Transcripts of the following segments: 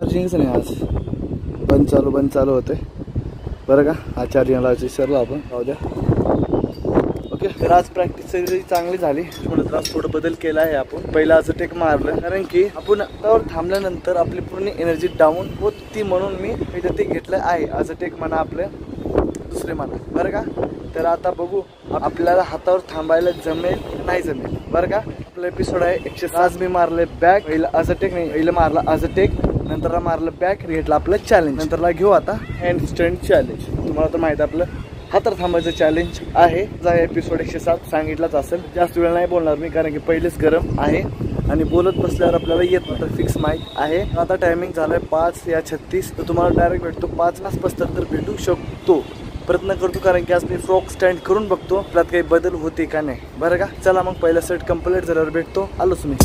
चार्जिंगच नाही आज, बंद चालू होते बरं का. हा चार्जिंग लावायचं विसरलो आपण, जाऊ द्या. ओके, तर आज प्रॅक्टिस सगळी चांगली झाली. म्हणून आज थोडं बदल केला आहे आपण. पहिला असं टेक मारलं कारण की आपण त्यावर थांबल्यानंतर आपली पूर्ण एनर्जी डाऊन होती, म्हणून मी इथं ते घेतलं आहे. असं टेक म्हणा आपलं दुसरे म्हणा बरं का. तर आता बघू आपल्याला हातावर थांबायला जमेल नाही जमेल बरं का. आपला एपिसोड आहे 106. आज मी मारले बॅक, पहिला असं टेक नाही, पहिलं मारलं असं टेक, नंतरला मारलं बॅक, घेतलं आपलं चॅलेंज. नंतरला घेऊ आता हँड स्टँड चॅलेंज. तुम्हाला तर माहिती आपलं हातावर थांबायचं चॅलेंज आहे. जा एपिसोड 107 सांगितलाच असेल. जास्त वेळ नाही बोलणार मी कारण की पहिलेच गरम आहे आणि बोलत बसल्यावर आपल्याला येत नाही, तर फिक्स माईक आहे. आता टायमिंग झालाय 5:36. तर तुम्हाला डायरेक्ट भेटतो 5:75 तर भेटू शकतो. प्रयत्न करतो कारण की आज मी फ्रॉक स्टँड करून बघतो त्यात काही बदल होते का नाही बरं का. चला मग पहिला सेट कंप्लीट झाल्यावर भेटतो. आलोच मी.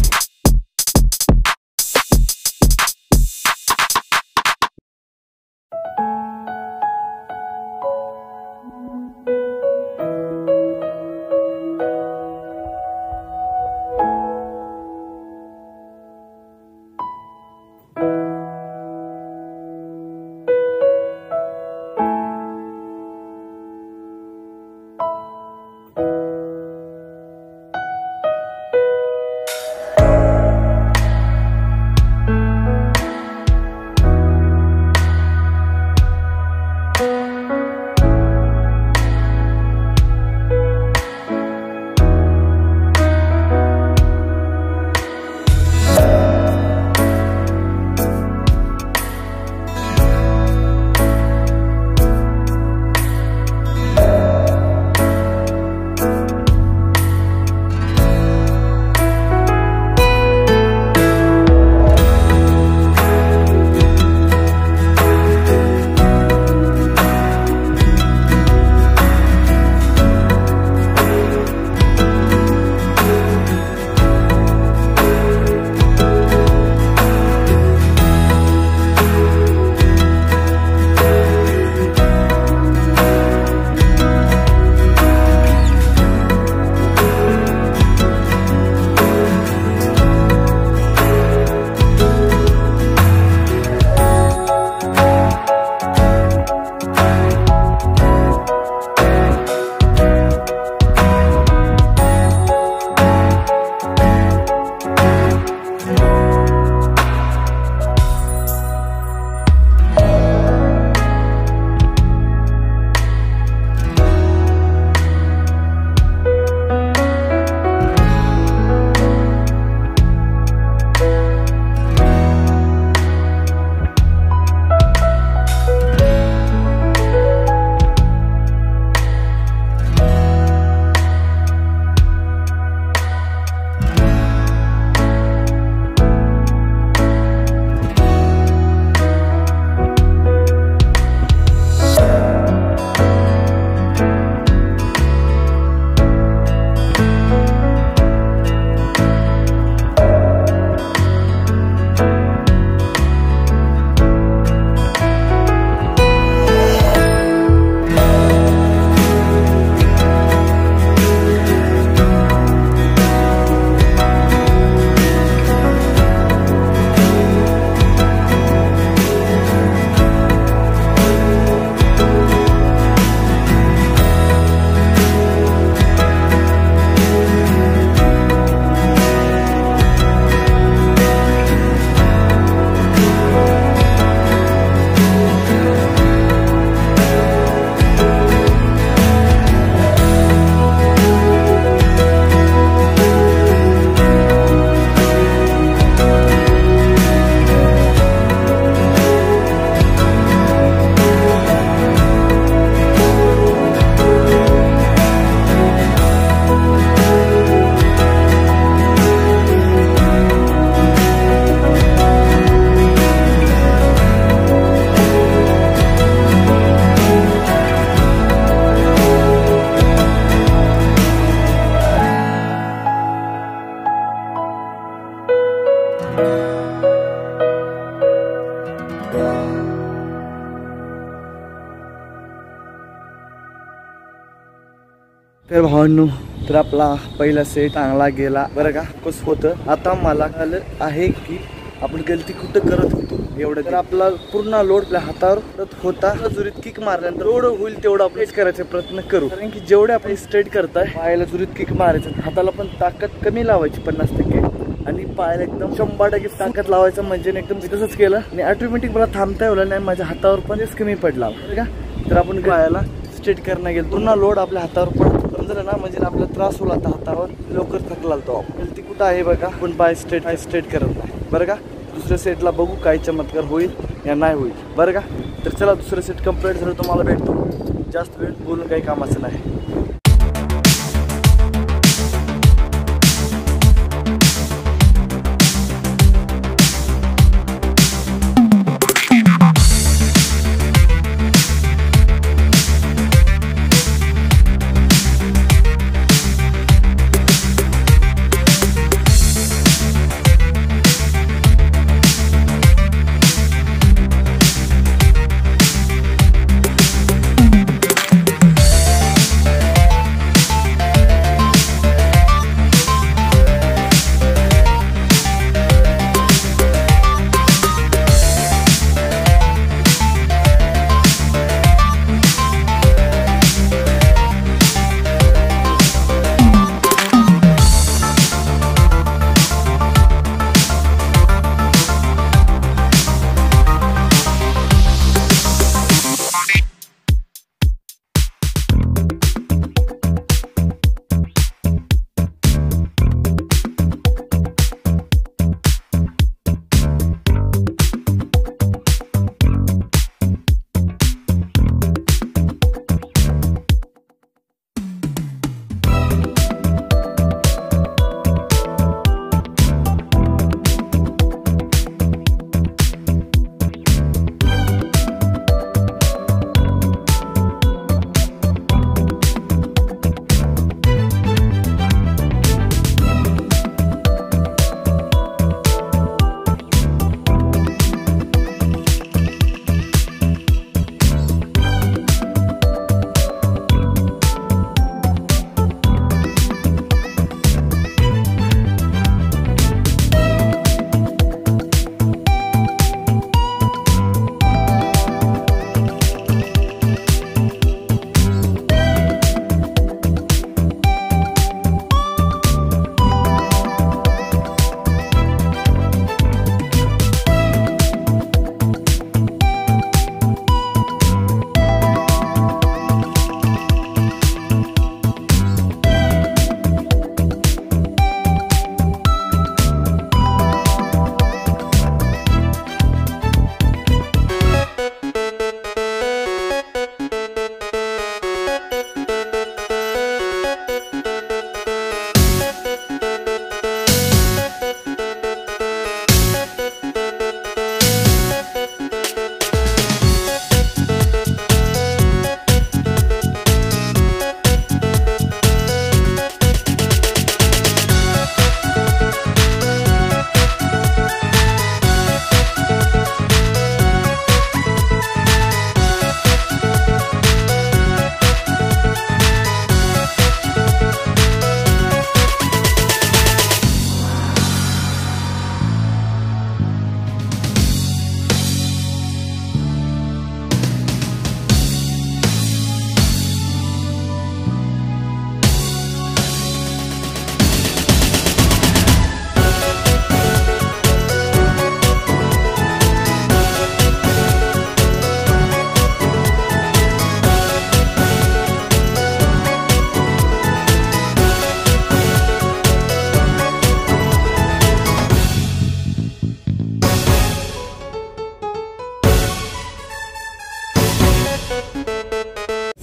तर भावांनो, तर आपला पहिला सेट चांगला गेला बरं का. कसं होतं आता मला कळलं आहे की आपण गलती कुठं करत होतो एवढं. तर आपला पूर्ण लोड आपल्या हातावर होता. जुरीत किक मारल्यानंतर एवढं होईल तेवढं आपण करायचा प्रयत्न करू. कारण की जेवढे आपण स्ट्रेट करताय पायाला जुरीत किक मारायचं, हाताला पण ताकद कमी लावायची 50% आणि पायाला एकदम 100% ताकद लावायचं. म्हणजे एकदम तसंच केलं आणि ऑटोमॅटिक मला थांबता येऊ नाही, माझ्या हातावर पण कमी पडला का. तर आपण पायाला स्ट्रेट करणं गेलो, पूर्ण लोड आपल्या हातावर पण समजलं ना, म्हणजे आपल्याला त्रास होईल आता हातावर, लवकर थकला तो. गलती कुठं आहे बघा, आपण पाय स्ट्रेट करत नाही बरं का. दुसऱ्या सेटला बघू काय चमत्कार होईल या नाही होईल बरं का. तर चला दुसरं सेट कंप्लीट झालं तुम्हाला भेटतो. जास्त वेळ बोलून काही कामाचं नाही.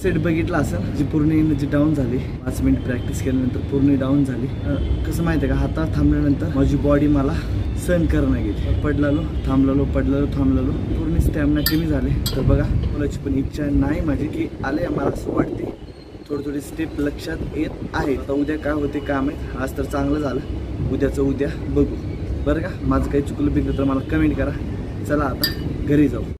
सेट बघितला असेल जी पूर्ण एनर्जी डाऊन झाली. 5 मिनिट प्रॅक्टिस केल्यानंतर पूर्ण डाऊन झाली. कसं माहिती आहे का, हातात थांबल्यानंतर माझी बॉडी मला सहन करणं गेली. पडलालो थांबलेलो पूर्ण स्टॅमिना कमी झाले. तर बघा मुलाची पण इच्छा नाही माझी की आले, मला असं वाटते थोडी स्टेप लक्षात येत आहे. आता उद्या काय होते काम आहे. आज तर चांगलं झालं, उद्याचं उद्या बघू बरं का. माझं काही चुकलं बिकलं तर मला कमेंट करा. चला आता घरी जाऊ.